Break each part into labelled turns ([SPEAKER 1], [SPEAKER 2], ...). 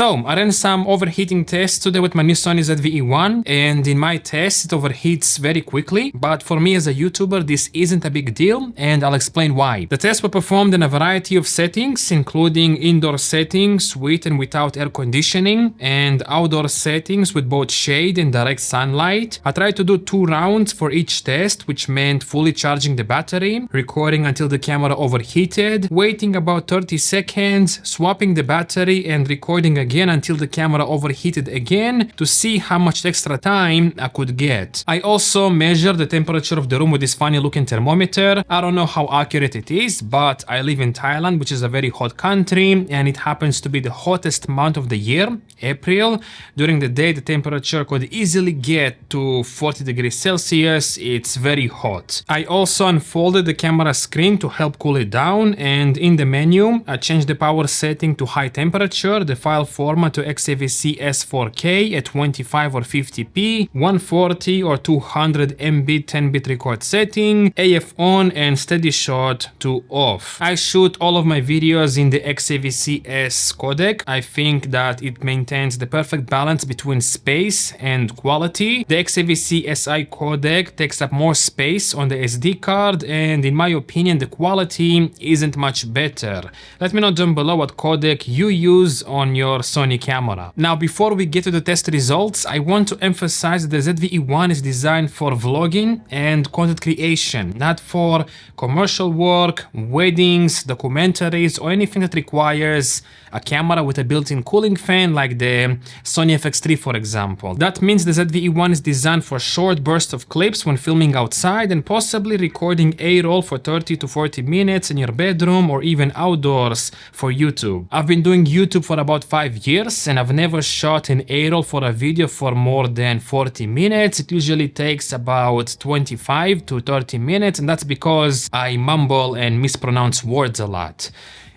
[SPEAKER 1] So I ran some overheating tests today with my new Sony ZV-E1, and in my test it overheats very quickly, but for me as a YouTuber this isn't a big deal, and I'll explain why. The tests were performed in a variety of settings, including indoor settings with and without air conditioning, and outdoor settings with both shade and direct sunlight. I tried to do 2 rounds for each test, which meant fully charging the battery, recording until the camera overheated, waiting about 30 seconds, swapping the battery and recording again until the camera overheated again to see how much extra time I could get. I also measured the temperature of the room with this funny looking thermometer. I don't know how accurate it is, but I live in Thailand, which is a very hot country, and it happens to be the hottest month of the year, April. During the day the temperature could easily get to 40 degrees Celsius. It's very hot. I also unfolded the camera screen to help cool it down, and in the menu I changed the power setting to high temperature, the file format to XAVC S4K at 25 or 50p, 140 or 200 MB 10-bit record setting, AF on and steady shot to off. I shoot all of my videos in the XAVC S codec. I think that it maintains the perfect balance between space and quality. The XAVC SI codec takes up more space on the SD card, and in my opinion the quality isn't much better. Let me know down below what codec you use on your Sony camera. Now before we get to the test results, I want to emphasize that the ZV-E1 is designed for vlogging and content creation, not for commercial work, weddings, documentaries, or anything that requires a camera with a built-in cooling fan like the Sony FX3 for example. That means the ZV-E1 is designed for short bursts of clips when filming outside and possibly recording A-roll for 30 to 40 minutes in your bedroom or even outdoors for YouTube. I've been doing YouTube for about 5 years and I've never shot an A-roll for a video for more than 40 minutes. It usually takes about 25 to 30 minutes, and that's because I mumble and mispronounce words a lot.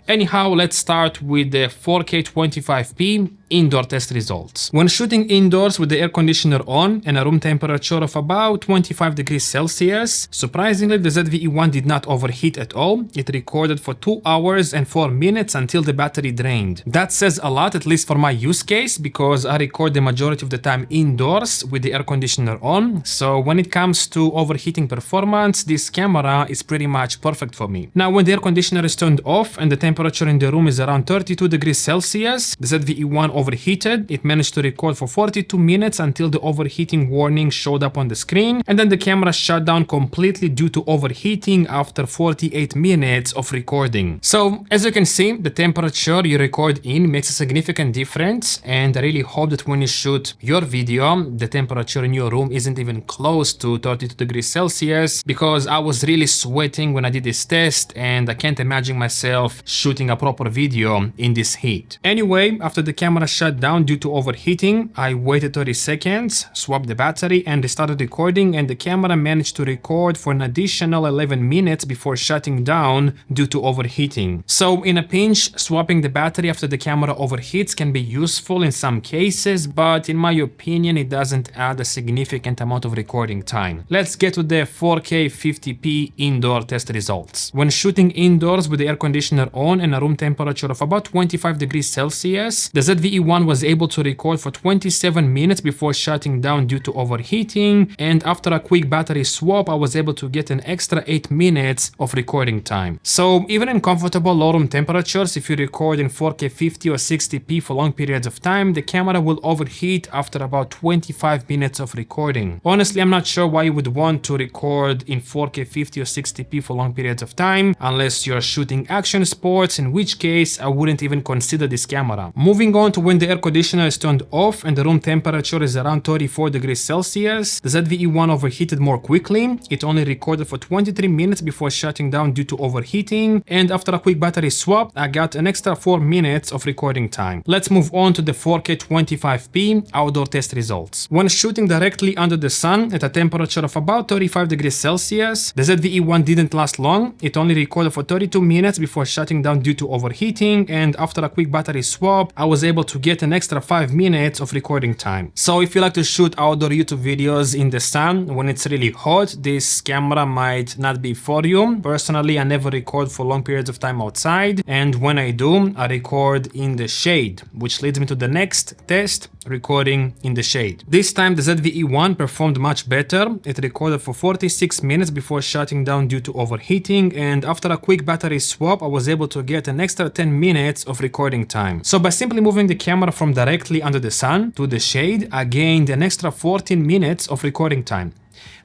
[SPEAKER 1] Anyhow, let's start with the 4K 25p indoor test results. When shooting indoors with the air conditioner on and a room temperature of about 25 degrees Celsius, surprisingly the ZV-E1 did not overheat at all. It recorded for 2 hours and 4 minutes until the battery drained. That says a lot, at least for my use case, because I record the majority of the time indoors with the air conditioner on, so when it comes to overheating performance, this camera is pretty much perfect for me. Now when the air conditioner is turned off and the temperature in the room is around 32 degrees Celsius, the ZV-E1 overheated. It managed to record for 42 minutes until the overheating warning showed up on the screen, and then the camera shut down completely due to overheating after 48 minutes of recording. So as you can see, the temperature you record in makes a significant difference, and I really hope that when you shoot your video, the temperature in your room isn't even close to 32 degrees Celsius, because I was really sweating when I did this test and I can't imagine myself shooting a proper video in this heat. Anyway, after the camera shut down due to overheating, I waited 30 seconds, swapped the battery and restarted recording, and the camera managed to record for an additional 11 minutes before shutting down due to overheating. So in a pinch, swapping the battery after the camera overheats can be useful in some cases, but in my opinion it doesn't add a significant amount of recording time. Let's get to the 4K 50p indoor test results. When shooting indoors with the air conditioner on and a room temperature of about 25 degrees Celsius, the ZV-E1 was able to record for 27 minutes before shutting down due to overheating, and after a quick battery swap I was able to get an extra 8 minutes of recording time. So even in comfortable low room temperatures, if you record in 4K 50 or 60p for long periods of time, the camera will overheat after about 25 minutes of recording. Honestly, I'm not sure why you would want to record in 4K 50 or 60p for long periods of time unless you're shooting action sports, in which case I wouldn't even consider this camera. Moving on to when the air conditioner is turned off and the room temperature is around 34 degrees Celsius, the ZV-E1 overheated more quickly. It only recorded for 23 minutes before shutting down due to overheating, and after a quick battery swap I got an extra 4 minutes of recording time. Let's move on to the 4K 25p outdoor test results. When shooting directly under the sun at a temperature of about 35 degrees Celsius, the ZV-E1 didn't last long. It only recorded for 32 minutes before shutting down down due to overheating, and after a quick battery swap, I was able to get an extra 5 minutes of recording time. So if you like to shoot outdoor YouTube videos in the sun when it's really hot, this camera might not be for you. Personally, I never record for long periods of time outside, and when I do, I record in the shade, which leads me to the next test, recording in the shade. This time the ZV-E1 performed much better. It recorded for 46 minutes before shutting down due to overheating, and after a quick battery swap, I was able to get an extra 10 minutes of recording time. So by simply moving the camera from directly under the sun to the shade, I gained an extra 14 minutes of recording time.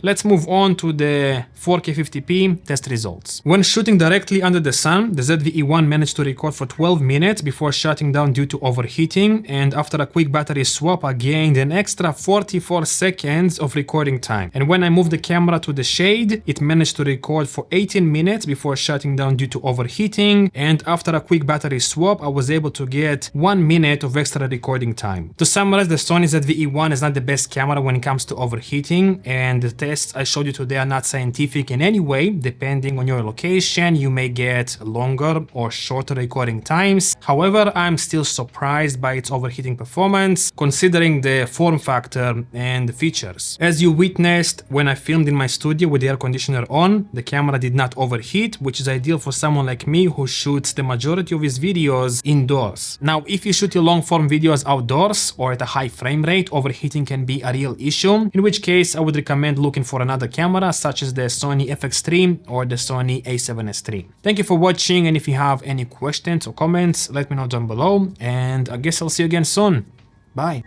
[SPEAKER 1] Let's move on to the 4K 50p test results. When shooting directly under the sun, the ZV-E1 managed to record for 12 minutes before shutting down due to overheating, and after a quick battery swap, I gained an extra 44 seconds of recording time. And when I moved the camera to the shade, it managed to record for 18 minutes before shutting down due to overheating, and after a quick battery swap, I was able to get 1 minute of extra recording time. To summarize, the Sony ZV-E1 is not the best camera when it comes to overheating, and the tests I showed you today are not scientific in any way. Depending on your location, you may get longer or shorter recording times. However, I'm still surprised by its overheating performance, considering the form factor and the features. As you witnessed when I filmed in my studio with the air conditioner on, the camera did not overheat, which is ideal for someone like me who shoots the majority of his videos indoors. Now, if you shoot your long form videos outdoors or at a high frame rate, overheating can be a real issue, in which case I would recommend looking for another camera such as the Sony FX3 or the Sony a7S III. Thank you for watching, and if you have any questions or comments, let me know down below, and I guess I'll see you again soon. Bye.